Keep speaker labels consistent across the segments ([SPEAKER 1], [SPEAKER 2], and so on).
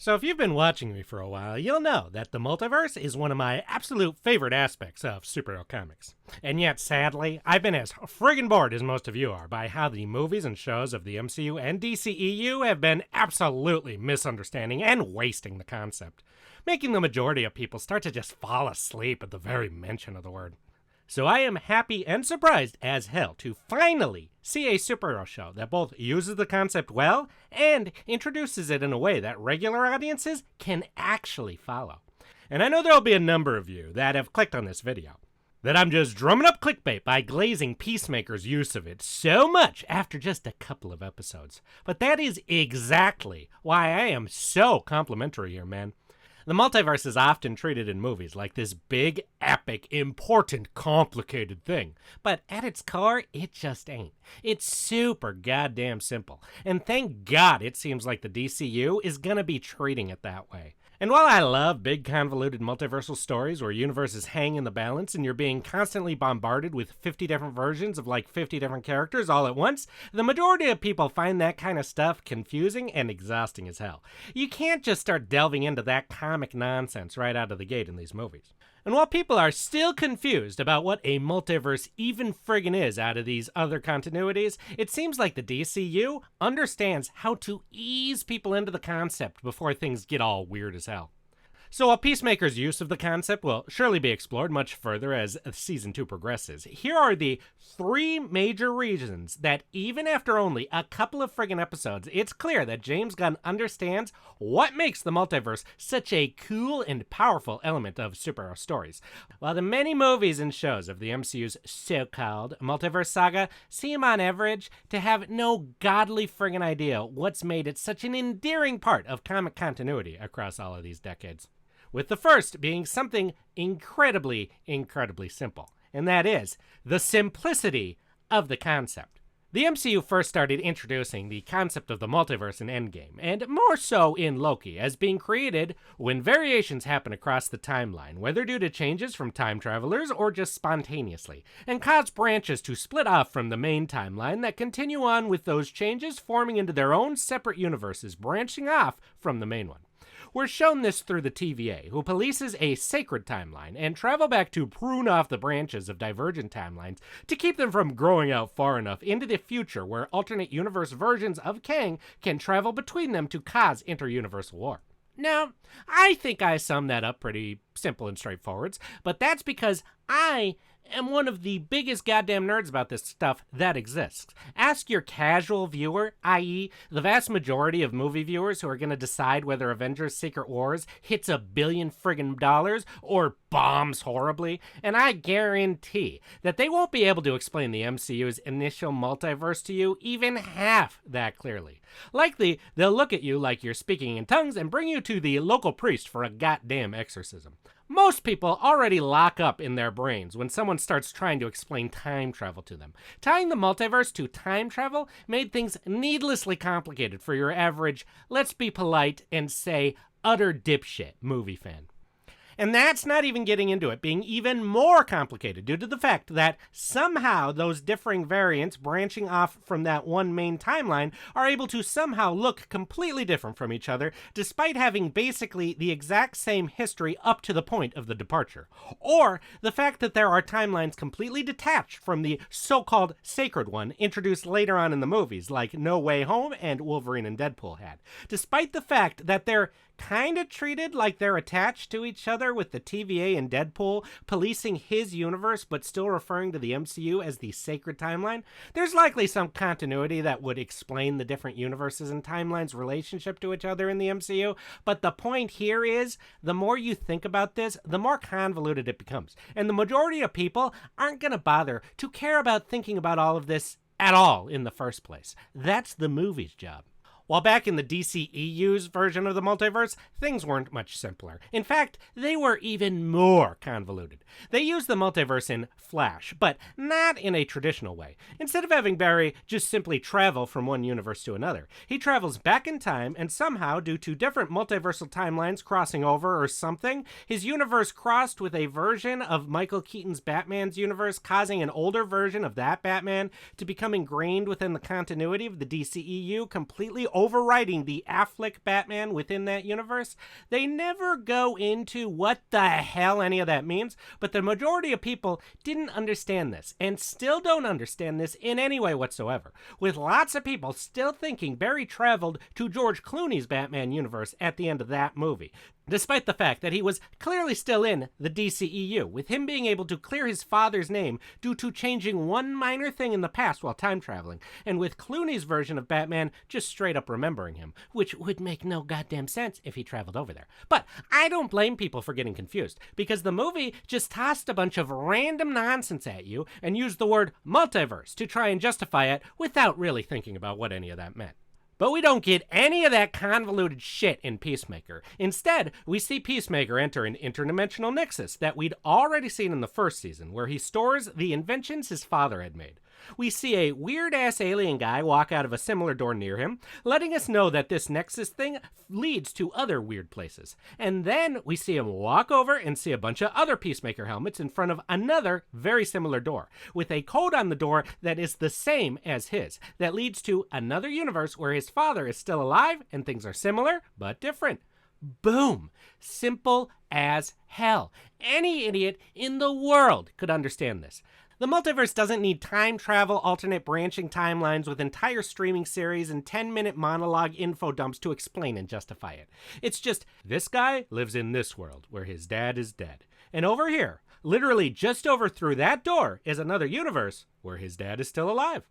[SPEAKER 1] So if you've been watching me for a while, you'll know that the multiverse is one of my absolute favorite aspects of superhero comics. And yet, sadly, I've been as friggin' bored as most of you are by how the movies and shows of the MCU and DCEU have been absolutely misunderstanding and wasting the concept, making the majority of people start to just fall asleep at the very mention of the word. So I am happy and surprised as hell to finally see a superhero show that both uses the concept well and introduces it in a way that regular audiences can actually follow. And I know there'll be a number of you that have clicked on this video, that I'm just drumming up clickbait by glazing Peacemaker's use of it so much after just a couple of episodes. But that is exactly why I am so complimentary here, man. The multiverse is often treated in movies like this big, epic, important, complicated thing. But at its core, it just ain't. It's super goddamn simple. And thank God it seems like the DCU is gonna be treating it that way. And while I love big convoluted multiversal stories where universes hang in the balance and you're being constantly bombarded with 50 different versions of like 50 different characters all at once, the majority of people find that kind of stuff confusing and exhausting as hell. You can't just start delving into that comic nonsense right out of the gate in these movies. And while people are still confused about what a multiverse even friggin' is out of these other continuities, it seems like the DCU understands how to ease people into the concept before things get all weird as hell. So while Peacemaker's use of the concept will surely be explored much further as Season 2 progresses, here are the 3 major reasons that even after only a couple of friggin' episodes, it's clear that James Gunn understands what makes the multiverse such a cool and powerful element of superhero stories. While the many movies and shows of the MCU's so-called Multiverse Saga seem on average to have no godly friggin' idea what's made it such an endearing part of comic continuity across all of these decades. With the first being something incredibly, incredibly simple, and that is the simplicity of the concept. The MCU first started introducing the concept of the multiverse in Endgame, and more so in Loki, as being created when variations happen across the timeline, whether due to changes from time travelers or just spontaneously, and cause branches to split off from the main timeline that continue on with those changes forming into their own separate universes, branching off from the main one. We're shown this through the TVA, who polices a sacred timeline and travel back to prune off the branches of divergent timelines to keep them from growing out far enough into the future where alternate universe versions of Kang can travel between them to cause inter-universal war. Now, I think I summed that up pretty simple and straightforward, but that's because I am one of the biggest goddamn nerds about this stuff that exists. Ask your casual viewer, i.e. the vast majority of movie viewers who are going to decide whether Avengers Secret Wars hits $1 billion friggin' dollars or bombs horribly, and I guarantee that they won't be able to explain the MCU's initial multiverse to you even half that clearly. Likely, they'll look at you like you're speaking in tongues and bring you to the local priest for a goddamn exorcism. Most people already lock up in their brains when someone starts trying to explain time travel to them. Tying the multiverse to time travel made things needlessly complicated for your average, let's be polite and say, utter dipshit movie fan. And that's not even getting into it being even more complicated due to the fact that somehow those differing variants branching off from that one main timeline are able to somehow look completely different from each other despite having basically the exact same history up to the point of the departure. Or the fact that there are timelines completely detached from the so-called sacred one introduced later on in the movies like No Way Home and Wolverine and Deadpool had. Despite the fact that they're kind of treated like they're attached to each other, with the TVA and Deadpool policing his universe but still referring to the MCU as the sacred timeline, there's likely some continuity that would explain the different universes and timelines' relationship to each other in the MCU, but the point here is, the more you think about this, the more convoluted it becomes, and the majority of people aren't going to bother to care about thinking about all of this at all in the first place. That's the movie's job. While back in the DCEU's version of the multiverse, things weren't much simpler. In fact, they were even more convoluted. They used the multiverse in Flash, but not in a traditional way. Instead of having Barry just simply travel from one universe to another, he travels back in time, and somehow, due to different multiversal timelines crossing over or something, his universe crossed with a version of Michael Keaton's Batman's universe, causing an older version of that Batman to become ingrained within the continuity of the DCEU, completely overriding the Affleck Batman within that universe. They never go into what the hell any of that means, but the majority of people didn't understand this and still don't understand this in any way whatsoever, with lots of people still thinking Barry traveled to George Clooney's Batman universe at the end of that movie, despite the fact that he was clearly still in the DCEU, with him being able to clear his father's name due to changing one minor thing in the past while time traveling, and with Clooney's version of Batman just straight up remembering him, which would make no goddamn sense if he traveled over there. But I don't blame people for getting confused, because the movie just tossed a bunch of random nonsense at you and used the word multiverse to try and justify it without really thinking about what any of that meant. But we don't get any of that convoluted shit in Peacemaker. Instead, we see Peacemaker enter an interdimensional nexus that we'd already seen in the first season, where he stores the inventions his father had made. We see a weird-ass alien guy walk out of a similar door near him, letting us know that this nexus thing leads to other weird places. And then we see him walk over and see a bunch of other Peacemaker helmets in front of another very similar door, with a code on the door that is the same as his, that leads to another universe where his father is still alive and things are similar but different. Boom! Simple as hell. Any idiot in the world could understand this. The multiverse doesn't need time travel, alternate branching timelines with entire streaming series and 10-minute monologue info dumps to explain and justify it. It's just, this guy lives in this world where his dad is dead. And over here, literally just over through that door, is another universe where his dad is still alive.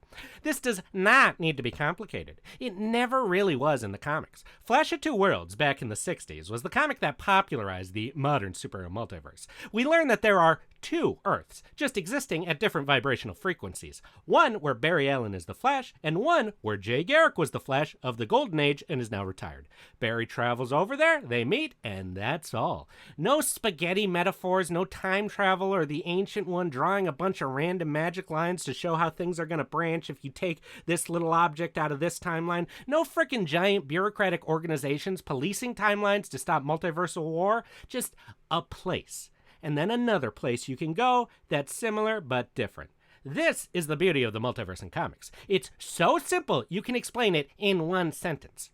[SPEAKER 1] This does not need to be complicated. It never really was in the comics. Flash of Two Worlds back in the 60s was the comic that popularized the modern superhero multiverse. We learned that there are two Earths, just existing at different vibrational frequencies. One where Barry Allen is the Flash, and one where Jay Garrick was the Flash of the Golden Age and is now retired. Barry travels over there, they meet, and that's all. No spaghetti metaphors, no time travel, or the Ancient One drawing a bunch of random magic lines to show how things are going to branch if you take this little object out of this timeline. No frickin' giant bureaucratic organizations policing timelines to stop multiversal war. Just a place. And then another place you can go that's similar but different. This is the beauty of the multiverse in comics. It's so simple you can explain it in one sentence.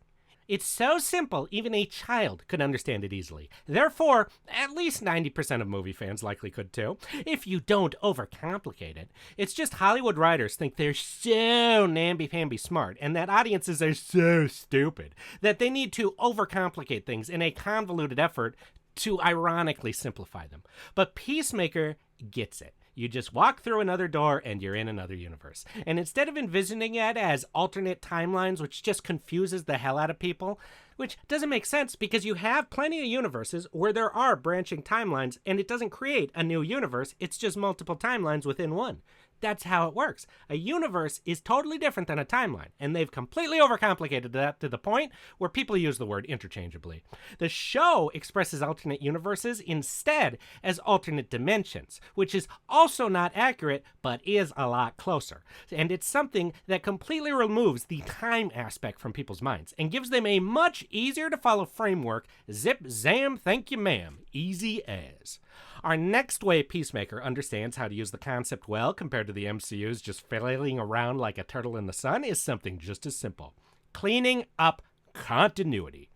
[SPEAKER 1] It's so simple, even a child could understand it easily. Therefore, at least 90% of movie fans likely could too, if you don't overcomplicate it. It's just Hollywood writers think they're so namby-pamby smart, and that audiences are so stupid, that they need to overcomplicate things in a convoluted effort to ironically simplify them. But Peacemaker gets it. You just walk through another door and you're in another universe. And instead of envisioning it as alternate timelines, which just confuses the hell out of people, which doesn't make sense because you have plenty of universes where there are branching timelines and it doesn't create a new universe, it's just multiple timelines within one. That's how it works. A universe is totally different than a timeline, and they've completely overcomplicated that to the point where people use the word interchangeably. The show expresses alternate universes instead as alternate dimensions, which is also not accurate, but is a lot closer. And it's something that completely removes the time aspect from people's minds and gives them a much easier to follow framework. Zip, zam, thank you, ma'am. Easy as. Our next way Peacemaker understands how to use the concept well compared to the MCU's just flailing around like a turtle in the sun is something just as simple. Cleaning up continuity.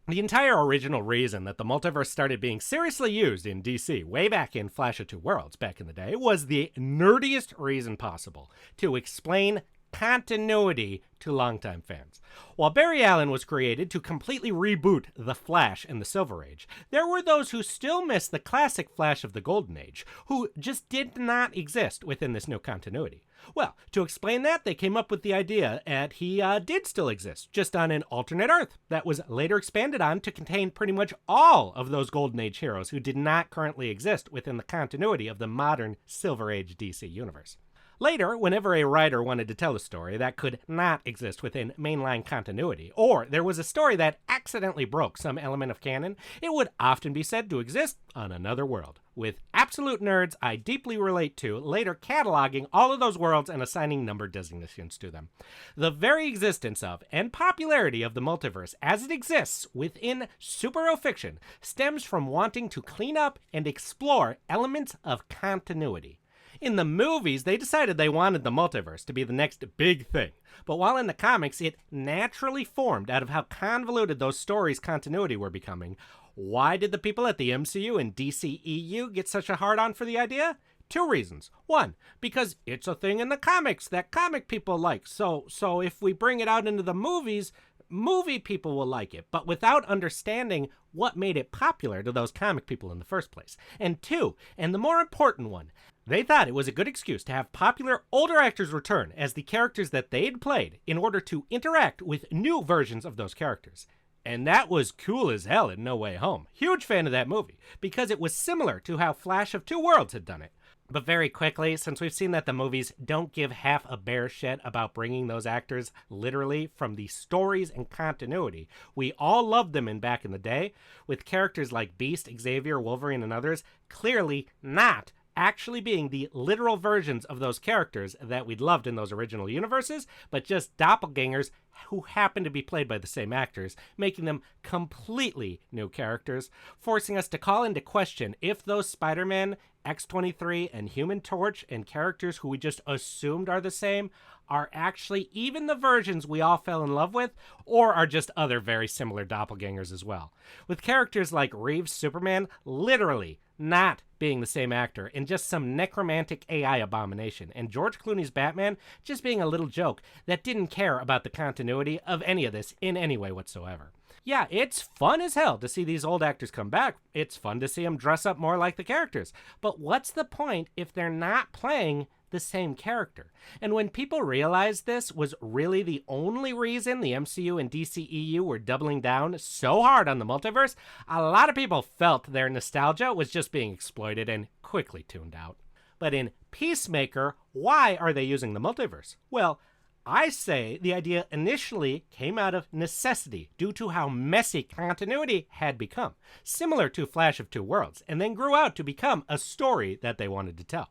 [SPEAKER 1] The entire original reason that the multiverse started being seriously used in DC way back in Flash of Two Worlds back in the day was the nerdiest reason possible: to explain continuity to longtime fans. While Barry Allen was created to completely reboot The Flash and the Silver Age, there were those who still missed the classic Flash of the Golden Age, who just did not exist within this new continuity. Well, to explain that, they came up with the idea that he did still exist, just on an alternate Earth that was later expanded on to contain pretty much all of those Golden Age heroes who did not currently exist within the continuity of the modern Silver Age DC universe. Later, whenever a writer wanted to tell a story that could not exist within mainline continuity, or there was a story that accidentally broke some element of canon, it would often be said to exist on another world, with absolute nerds I deeply relate to later cataloging all of those worlds and assigning number designations to them. The very existence of and popularity of the multiverse as it exists within superhero fiction stems from wanting to clean up and explore elements of continuity. In the movies, they decided they wanted the multiverse to be the next big thing. But while in the comics, it naturally formed out of how convoluted those stories' continuity were becoming. Why did the people at the MCU and DCEU get such a hard-on for the idea? Two reasons. One, because it's a thing in the comics that comic people like. So if we bring it out into the movies, movie people will like it, but without understanding what made it popular to those comic people in the first place. And two, and the more important one, they thought it was a good excuse to have popular older actors return as the characters that they'd played in order to interact with new versions of those characters. And that was cool as hell in No Way Home. Huge fan of that movie, because it was similar to how Flash of Two Worlds had done it. But very quickly, since we've seen that the movies don't give half a bare shit about bringing those actors literally from the stories and continuity, we all loved them in back in the day, with characters like Beast, Xavier, Wolverine, and others clearly not actually being the literal versions of those characters that we'd loved in those original universes, but just doppelgangers who happen to be played by the same actors, making them completely new characters, forcing us to call into question if those Spider-Man, X-23, and Human Torch and characters who we just assumed are the same are actually even the versions we all fell in love with, or are just other very similar doppelgangers as well. With characters like Reeves' Superman literally not being the same actor and just some necromantic AI abomination, and George Clooney's Batman just being a little joke that didn't care about the continuity of any of this in any way whatsoever. Yeah, it's fun as hell to see these old actors come back. It's fun to see them dress up more like the characters. But what's the point if they're not playing the same character? And when people realized this was really the only reason the MCU and DCEU were doubling down so hard on the multiverse, a lot of people felt their nostalgia was just being exploited and quickly tuned out. But in Peacemaker, why are they using the multiverse? Well, I say the idea initially came out of necessity due to how messy continuity had become, similar to Flash of Two Worlds, and then grew out to become a story that they wanted to tell.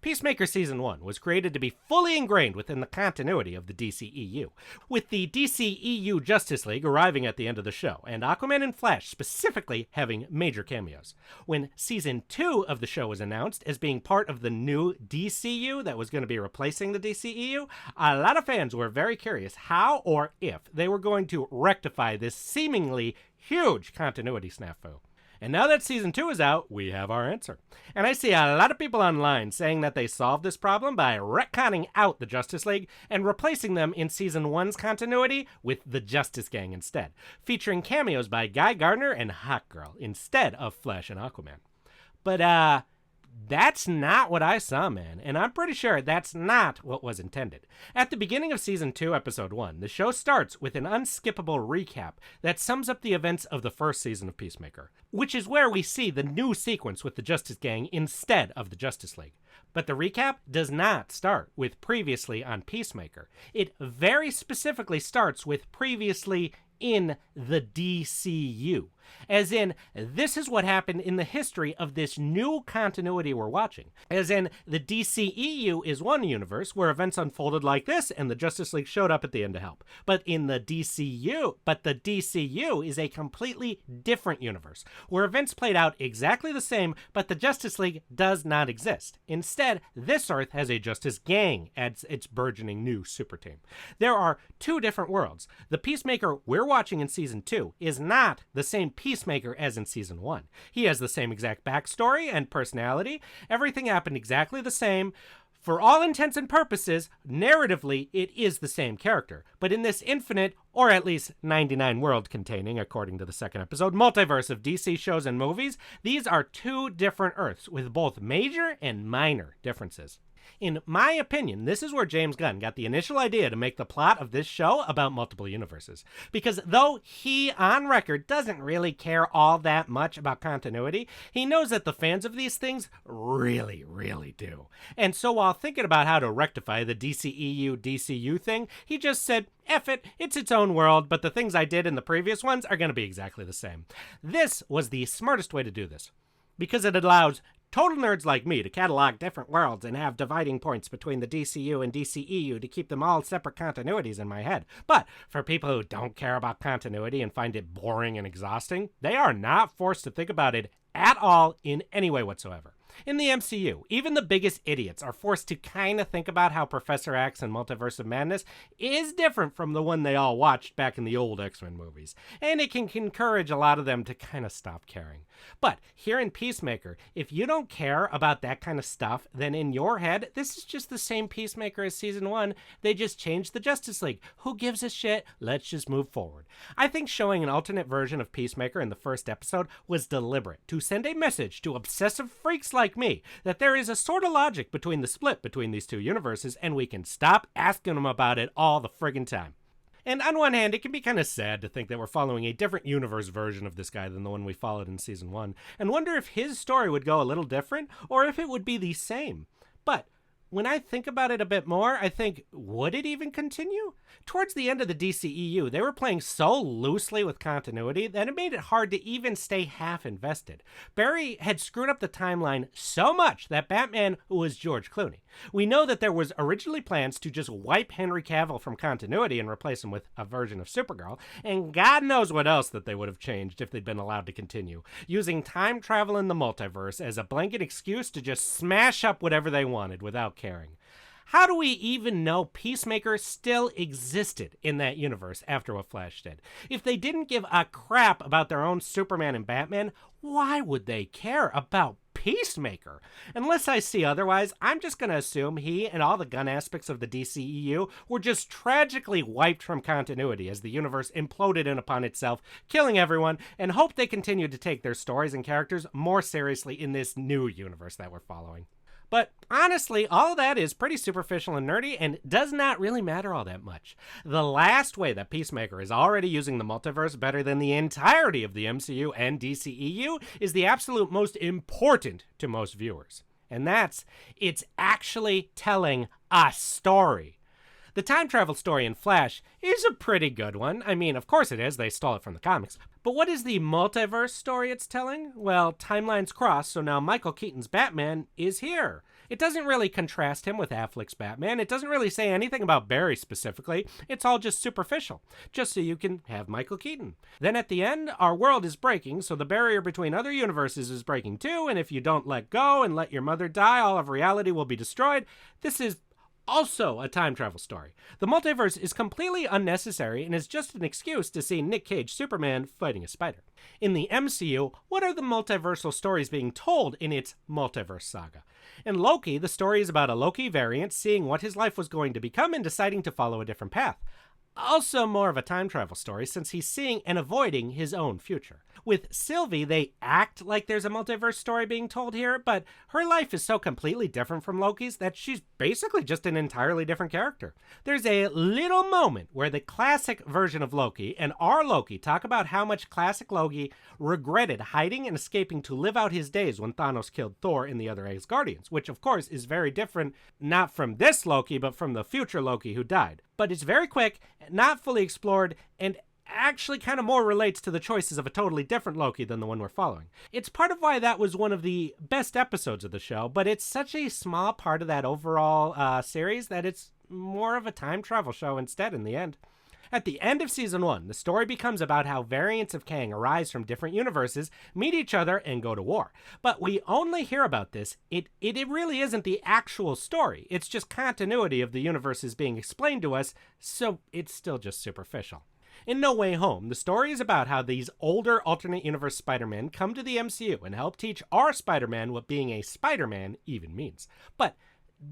[SPEAKER 1] Peacemaker Season 1 was created to be fully ingrained within the continuity of the DCEU, with the DCEU Justice League arriving at the end of the show, and Aquaman and Flash specifically having major cameos. When Season 2 of the show was announced as being part of the new DCU that was going to be replacing the DCEU, a lot of fans were very curious how or if they were going to rectify this seemingly huge continuity snafu. And now that Season 2 is out, we have our answer. And I see a lot of people online saying that they solved this problem by retconning out the Justice League and replacing them in Season 1's continuity with the Justice Gang instead, featuring cameos by Guy Gardner and Hawkgirl instead of Flash and Aquaman. But, that's not what I saw, man, and I'm pretty sure that's not what was intended. At the beginning of Season 2, Episode 1, the show starts with an unskippable recap that sums up the events of the first season of Peacemaker, which is where we see the new sequence with the Justice Gang instead of the Justice League. But the recap does not start with previously on Peacemaker. It very specifically starts with previously in the DCU. As in, this is what happened in the history of this new continuity we're watching. As in, the DCEU is one universe where events unfolded like this and the Justice League showed up at the end to help. But the DCU is a completely different universe where events played out exactly the same, but the Justice League does not exist. Instead, this Earth has a Justice Gang as its burgeoning new super team. There are two different worlds. The Peacemaker we're watching in Season 2 is not the same Peacemaker as in Season 1. He has the same exact backstory and personality. Everything happened exactly the same. For all intents and purposes, narratively, it is the same character. But in this infinite, or at least 99 world containing, according to the second episode, multiverse of DC shows and movies, these are two different Earths with both major and minor differences. In my opinion, this is where James Gunn got the initial idea to make the plot of this show about multiple universes. Because though he, on record, doesn't really care all that much about continuity, he knows that the fans of these things really, really do. And so while thinking about how to rectify the DCEU-DCU thing, he just said, F it, it's its own world, but the things I did in the previous ones are going to be exactly the same. This was the smartest way to do this, because it allows total nerds like me to catalog different worlds and have dividing points between the DCU and DCEU to keep them all separate continuities in my head. But for people who don't care about continuity and find it boring and exhausting, they are not forced to think about it at all in any way whatsoever. In the MCU, even the biggest idiots are forced to kind of think about how Professor X and Multiverse of Madness is different from the one they all watched back in the old X-Men movies, and it can encourage a lot of them to kind of stop caring. But here in Peacemaker, if you don't care about that kind of stuff, then in your head, this is just the same Peacemaker as Season 1. They just changed the Justice League. Who gives a shit? Let's just move forward. I think showing an alternate version of Peacemaker in the first episode was deliberate to send a message to obsessive freaks like me that there is a sort of logic between the split between these two universes, and we can stop asking them about it all the friggin' time. And on one hand, it can be kind of sad to think that we're following a different universe version of this guy than the one we followed in Season 1, and wonder if his story would go a little different, or if it would be the same. But when I think about it a bit more, I think, would it even continue? Towards the end of the DCEU, they were playing so loosely with continuity that it made it hard to even stay half invested. Barry had screwed up the timeline so much that Batman was George Clooney. We know that there was originally plans to just wipe Henry Cavill from continuity and replace him with a version of Supergirl, and God knows what else that they would have changed if they'd been allowed to continue, using time travel in the multiverse as a blanket excuse to just smash up whatever they wanted without caring. How do we even know Peacemaker still existed in that universe after what Flash did? If they didn't give a crap about their own Superman and Batman, why would they care about Peacemaker? Unless I see otherwise, I'm just going to assume he and all the Gunn aspects of the DCEU were just tragically wiped from continuity as the universe imploded in upon itself, killing everyone, and hope they continue to take their stories and characters more seriously in this new universe that we're following. But honestly, all that is pretty superficial and nerdy and does not really matter all that much. The last way that Peacemaker is already using the multiverse better than the entirety of the MCU and DCEU is the absolute most important to most viewers. And that's, it's actually telling a story. The time travel story in Flash is a pretty good one. I mean, of course it is, they stole it from the comics. But what is the multiverse story it's telling? Well, timelines cross, so now Michael Keaton's Batman is here. It doesn't really contrast him with Affleck's Batman. It doesn't really say anything about Barry specifically. It's all just superficial, just so you can have Michael Keaton. Then at the end, our world is breaking, so the barrier between other universes is breaking too, and if you don't let go and let your mother die, all of reality will be destroyed. This is also a time travel story. The multiverse is completely unnecessary and is just an excuse to see Nick Cage Superman fighting a spider. In the MCU, what are the multiversal stories being told in its Multiverse Saga? In Loki, the story is about a Loki variant seeing what his life was going to become and deciding to follow a different path. Also more of a time travel story since he's seeing and avoiding his own future. With Sylvie, they act like there's a multiverse story being told here, but her life is so completely different from Loki's that she's basically just an entirely different character. There's a little moment where the classic version of Loki and our Loki talk about how much classic Loki regretted hiding and escaping to live out his days when Thanos killed Thor and the other Asgardians, which of course is very different, not from this Loki, but from the future Loki who died. But it's very quick, not fully explored, and actually kind of more relates to the choices of a totally different Loki than the one we're following. It's part of why that was one of the best episodes of the show, but it's such a small part of that overall series that it's more of a time travel show instead in the end. At the end of Season 1, the story becomes about how variants of Kang arise from different universes, meet each other, and go to war. But we only hear about this. It really isn't the actual story. It's just continuity of the universes being explained to us, so it's still just superficial. In No Way Home, the story is about how these older alternate universe Spider-Men come to the MCU and help teach our Spider-Man what being a Spider-Man even means. But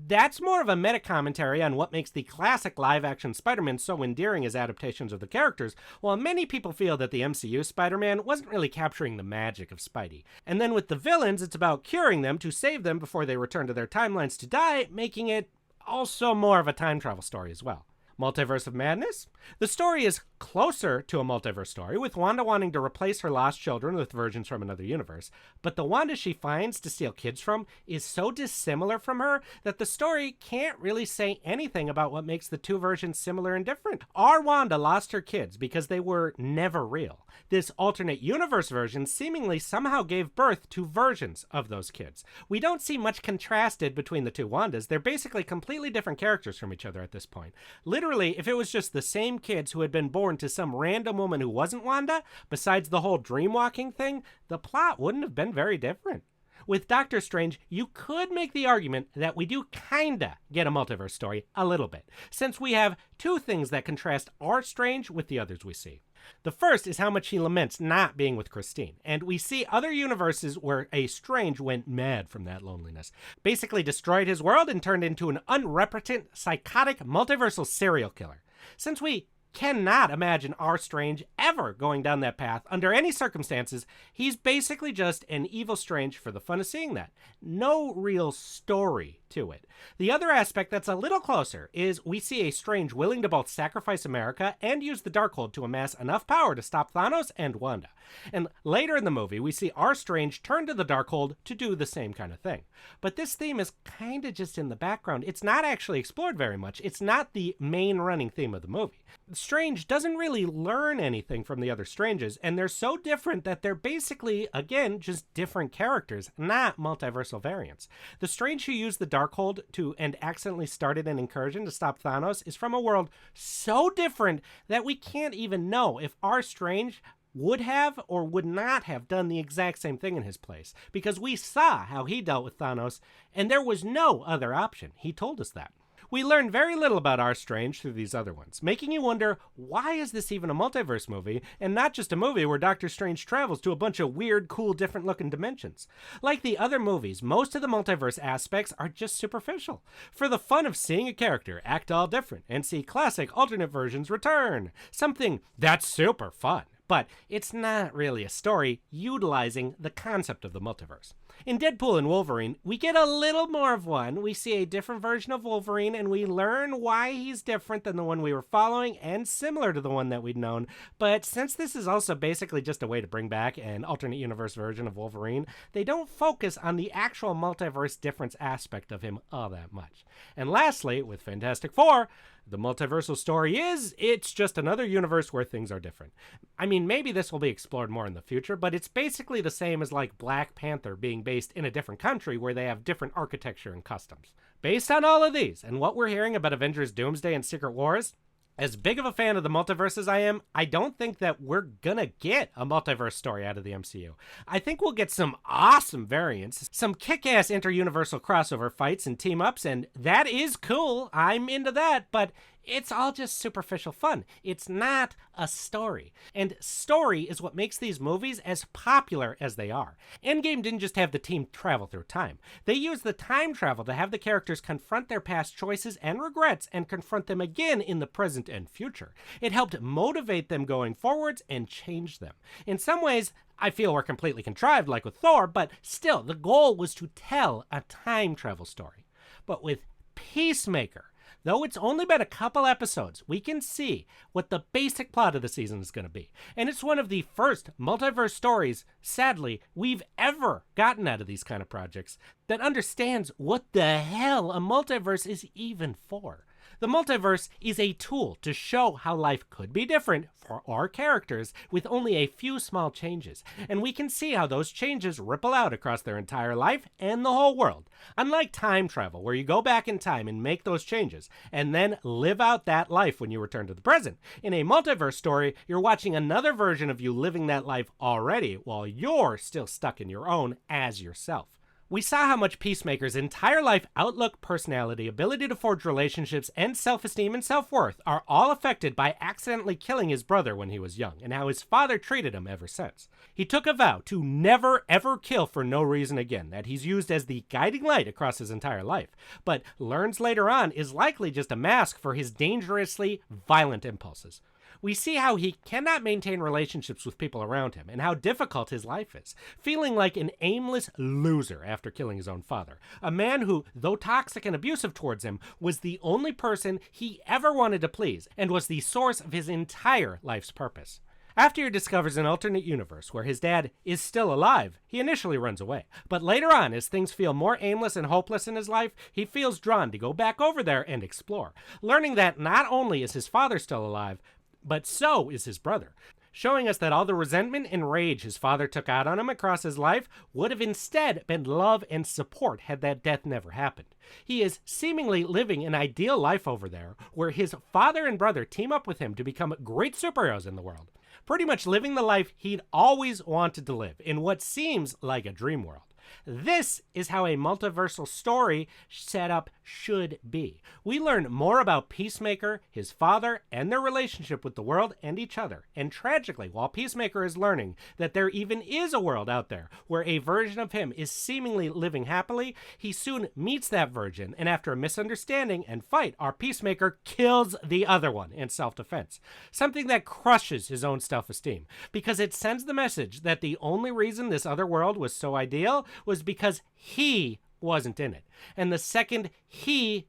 [SPEAKER 1] that's more of a meta-commentary on what makes the classic live-action Spider-Man so endearing as adaptations of the characters, while many people feel that the MCU Spider-Man wasn't really capturing the magic of Spidey. And then with the villains, it's about curing them to save them before they return to their timelines to die, making it also more of a time travel story as well. Multiverse of Madness? The story is closer to a multiverse story, with Wanda wanting to replace her lost children with versions from another universe, but the Wanda she finds to steal kids from is so dissimilar from her that the story can't really say anything about what makes the two versions similar and different. Our Wanda lost her kids because they were never real. This alternate universe version seemingly somehow gave birth to versions of those kids. We don't see much contrasted between the two Wandas. They're basically completely different characters from each other at this point. Literally, if it was just the same kids who had been born to some random woman who wasn't Wanda, besides the whole dreamwalking thing, the plot wouldn't have been very different. With Doctor Strange, you could make the argument that we do kinda get a multiverse story a little bit, since we have two things that contrast our Strange with the others we see. The first is how much he laments not being with Christine, and we see other universes where a Strange went mad from that loneliness, basically destroyed his world and turned into an unrepentant, psychotic, multiversal serial killer. Since we cannot imagine our Strange ever going down that path under any circumstances, he's basically just an evil Strange for the fun of seeing that. No real story to it. The other aspect that's a little closer is we see a Strange willing to both sacrifice America and use the Darkhold to amass enough power to stop Thanos and Wanda. And later in the movie, we see our Strange turn to the Darkhold to do the same kind of thing. But this theme is kind of just in the background. It's not actually explored very much. It's not the main running theme of the movie. Strange doesn't really learn anything from the other Stranges, and they're so different that they're basically, again, just different characters, not multiversal variants. The Strange who used the Darkhold to and accidentally started an incursion to stop Thanos is from a world so different that we can't even know if our Strange would have or would not have done the exact same thing in his place, because we saw how he dealt with Thanos, and there was no other option. He told us that. We learn very little about our Strange through these other ones, making you wonder, why is this even a multiverse movie, and not just a movie where Doctor Strange travels to a bunch of weird, cool, different-looking dimensions? Like the other movies, most of the multiverse aspects are just superficial, for the fun of seeing a character act all different and see classic alternate versions return. Something that's super fun. But it's not really a story utilizing the concept of the multiverse. In Deadpool and Wolverine, we get a little more of one. We see a different version of Wolverine, and we learn why he's different than the one we were following and similar to the one that we'd known. But since this is also basically just a way to bring back an alternate universe version of Wolverine, they don't focus on the actual multiverse difference aspect of him all that much. And lastly, with Fantastic Four, the multiversal story it's just another universe where things are different. I mean, maybe this will be explored more in the future, but it's basically the same as like Black Panther being based in a different country where they have different architecture and customs. Based on all of these and what we're hearing about Avengers Doomsday and Secret Wars, as big of a fan of the multiverse as I am, I don't think that we're gonna get a multiverse story out of the MCU. I think we'll get some awesome variants, some kick-ass inter-universal crossover fights and team-ups, and that is cool. I'm into that, but it's all just superficial fun. It's not a story. And story is what makes these movies as popular as they are. Endgame didn't just have the team travel through time. They used the time travel to have the characters confront their past choices and regrets and confront them again in the present and future. It helped motivate them going forwards and change them. In some ways, I feel we're completely contrived like with Thor, but still, the goal was to tell a time travel story. But with Peacemaker, though it's only been a couple episodes, we can see what the basic plot of the season is going to be. And it's one of the first multiverse stories, sadly, we've ever gotten out of these kind of projects that understands what the hell a multiverse is even for. The multiverse is a tool to show how life could be different for our characters with only a few small changes, and we can see how those changes ripple out across their entire life and the whole world. Unlike time travel, where you go back in time and make those changes, and then live out that life when you return to the present, in a multiverse story, you're watching another version of you living that life already while you're still stuck in your own as yourself. We saw how much Peacemaker's entire life outlook, personality, ability to forge relationships, and self-esteem and self-worth are all affected by accidentally killing his brother when he was young, and how his father treated him ever since. He took a vow to never ever kill for no reason again, that he's used as the guiding light across his entire life, but learns later on is likely just a mask for his dangerously violent impulses. We see how he cannot maintain relationships with people around him and how difficult his life is, feeling like an aimless loser after killing his own father. A man who, though toxic and abusive towards him, was the only person he ever wanted to please and was the source of his entire life's purpose. After he discovers an alternate universe where his dad is still alive, he initially runs away. But later on, as things feel more aimless and hopeless in his life, he feels drawn to go back over there and explore, learning that not only is his father still alive, but so is his brother, showing us that all the resentment and rage his father took out on him across his life would have instead been love and support had that death never happened. He is seemingly living an ideal life over there, where his father and brother team up with him to become great superheroes in the world, pretty much living the life he'd always wanted to live in what seems like a dream world. This is how a multiversal story setup should be. We learn more about Peacemaker, his father, and their relationship with the world and each other. And tragically, while Peacemaker is learning that there even is a world out there where a version of him is seemingly living happily, he soon meets that version, and after a misunderstanding and fight, our Peacemaker kills the other one in self-defense. Something that crushes his own self-esteem, because it sends the message that the only reason this other world was so ideal was because he wasn't in it. And the second he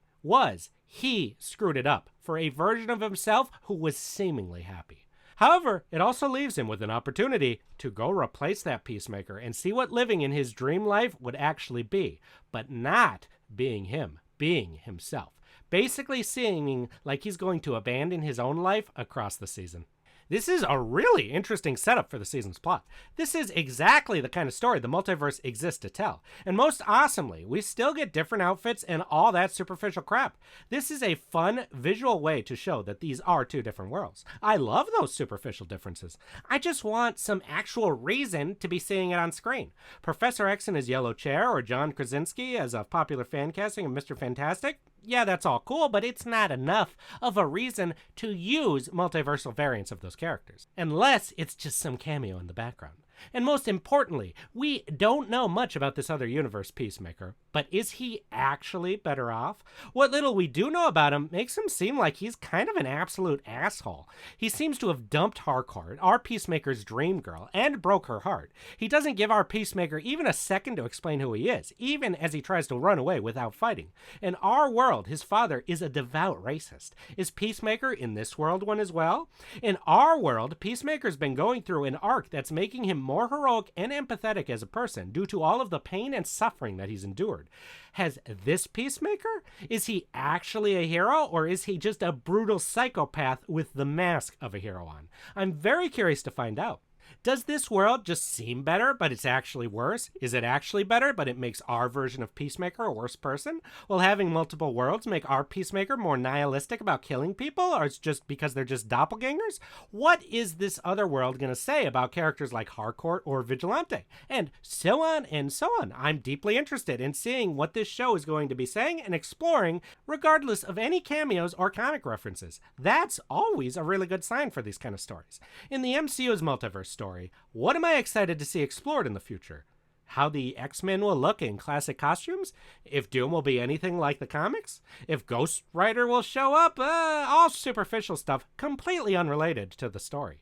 [SPEAKER 1] screwed it up for a version of himself who was seemingly happy. However, it also leaves him with an opportunity to go replace that Peacemaker and see what living in his dream life would actually be, but not being him, being himself. Basically seeming like he's going to abandon his own life across the season. This is a really interesting setup for the season's plot. This is exactly the kind of story the multiverse exists to tell. And most awesomely, we still get different outfits and all that superficial crap. This is a fun visual way to show that these are two different worlds. I love those superficial differences. I just want some actual reason to be seeing it on screen. Professor X in his yellow chair, or John Krasinski as a popular fan casting of Mr. Fantastic. Yeah, that's all cool, but it's not enough of a reason to use multiversal variants of those characters, unless it's just some cameo in the background. And most importantly, we don't know much about this other universe Peacemaker, but is he actually better off? What little we do know about him makes him seem like he's kind of an absolute asshole. He seems to have dumped Hawkgirl, our Peacemaker's dream girl, and broke her heart. He doesn't give our Peacemaker even a second to explain who he is, even as he tries to run away without fighting. In our world, his father is a devout racist. Is Peacemaker in this world one as well? In our world, Peacemaker's been going through an arc that's making him more heroic and empathetic as a person due to all of the pain and suffering that he's endured. Has this Peacemaker? Is he actually a hero, or is he just a brutal psychopath with the mask of a hero on? I'm very curious to find out. Does this world just seem better, but it's actually worse? Is it actually better, but it makes our version of Peacemaker a worse person? Will having multiple worlds make our Peacemaker more nihilistic about killing people, or it's just because they're just doppelgangers? What is this other world going to say about characters like Harcourt or Vigilante? And so on and so on. I'm deeply interested in seeing what this show is going to be saying and exploring, regardless of any cameos or comic references. That's always a really good sign for these kind of stories. In the MCU's multiverse story, what am I excited to see explored in the future? How the X-Men will look in classic costumes? If Doom will be anything like the comics? If Ghost Rider will show up? All superficial stuff, completely unrelated to the story.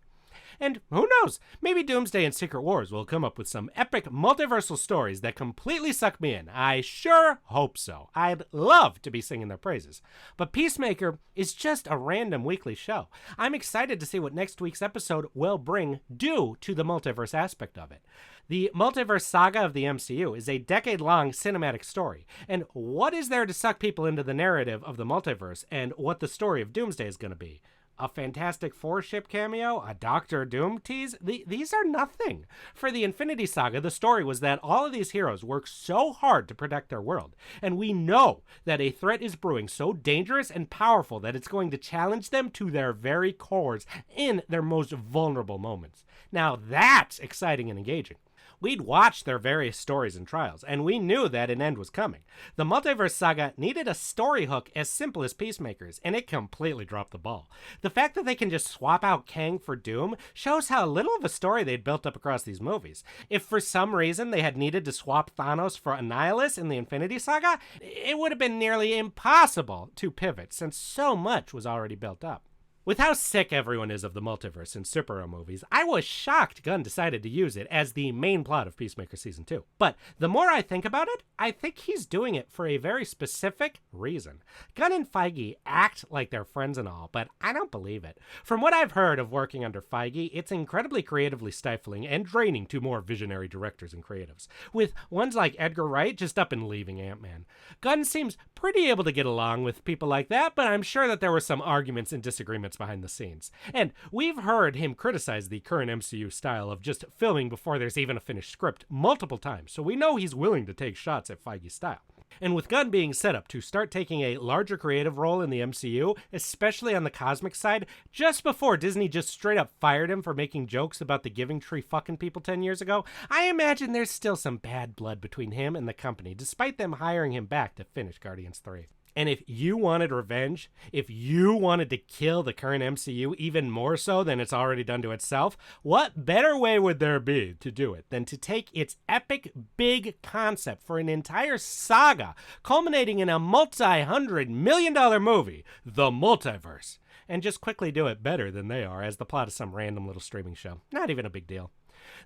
[SPEAKER 1] And who knows, maybe Doomsday and Secret Wars will come up with some epic multiversal stories that completely suck me in. I sure hope so. I'd love to be singing their praises. But Peacemaker is just a random weekly show. I'm excited to see what next week's episode will bring due to the multiverse aspect of it. The Multiverse Saga of the MCU is a decade-long cinematic story. And what is there to suck people into the narrative of the multiverse and what the story of Doomsday is going to be? A Fantastic Four ship cameo? A Doctor Doom tease? These are nothing. For the Infinity Saga, the story was that all of these heroes work so hard to protect their world. And we know that a threat is brewing so dangerous and powerful that it's going to challenge them to their very cores in their most vulnerable moments. Now that's exciting and engaging. We'd watched their various stories and trials, and we knew that an end was coming. The Multiverse Saga needed a story hook as simple as Peacemaker's, and it completely dropped the ball. The fact that they can just swap out Kang for Doom shows how little of a story they'd built up across these movies. If for some reason they had needed to swap Thanos for Annihilus in the Infinity Saga, it would have been nearly impossible to pivot, since so much was already built up. With how sick everyone is of the multiverse in superhero movies, I was shocked Gunn decided to use it as the main plot of Peacemaker Season 2. But the more I think about it, I think he's doing it for a very specific reason. Gunn and Feige act like they're friends and all, but I don't believe it. From what I've heard of working under Feige, it's incredibly creatively stifling and draining to more visionary directors and creatives, with ones like Edgar Wright just up and leaving Ant-Man. Gunn seems pretty able to get along with people like that, but I'm sure that there were some arguments and disagreements behind the scenes. And we've heard him criticize the current MCU style of just filming before there's even a finished script multiple times, so we know he's willing to take shots at Feige's style. And with Gunn being set up to start taking a larger creative role in the MCU, especially on the cosmic side, just before Disney just straight up fired him for making jokes about the Giving Tree fucking people 10 years ago, I imagine there's still some bad blood between him and the company, despite them hiring him back to finish Guardians 3. And if you wanted revenge, if you wanted to kill the current MCU even more so than it's already done to itself, what better way would there be to do it than to take its epic big concept for an entire saga, culminating in a multi-$100 million movie, The Multiverse, and just quickly do it better than they are as the plot of some random little streaming show. Not even a big deal.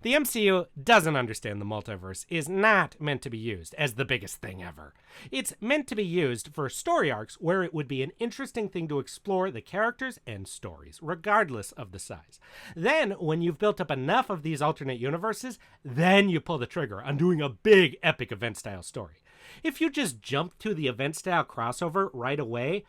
[SPEAKER 1] The MCU doesn't understand the multiverse is not meant to be used as the biggest thing ever. It's meant to be used for story arcs where it would be an interesting thing to explore the characters and stories, regardless of the size. Then, when you've built up enough of these alternate universes, then you pull the trigger on doing a big epic event-style story. If you just jump to the event-style crossover right away,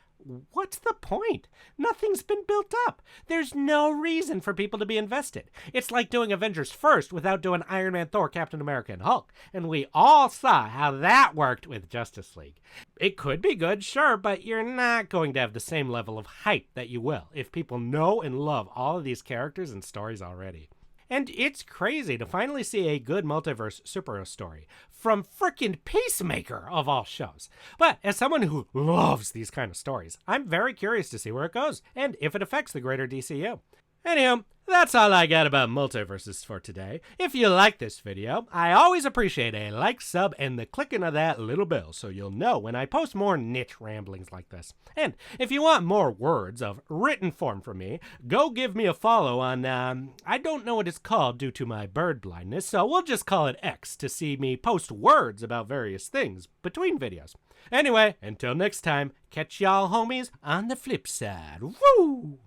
[SPEAKER 1] what's the point? Nothing's been built up. There's no reason for people to be invested. It's like doing Avengers first without doing Iron Man, Thor, Captain America, and Hulk. And we all saw how that worked with Justice League. It could be good, sure, but you're not going to have the same level of hype that you will if people know and love all of these characters and stories already. And it's crazy to finally see a good multiverse superhero story from frickin' Peacemaker of all shows. But as someone who loves these kind of stories, I'm very curious to see where it goes and if it affects the greater DCU. Anywho, that's all I got about multiverses for today. If you like this video, I always appreciate a like, sub, and the clicking of that little bell so you'll know when I post more niche ramblings like this. And if you want more words of written form from me, go give me a follow on, I don't know what it's called due to my bird blindness, so we'll just call it X to see me post words about various things between videos. Anyway, until next time, catch y'all homies on the flip side. Woo!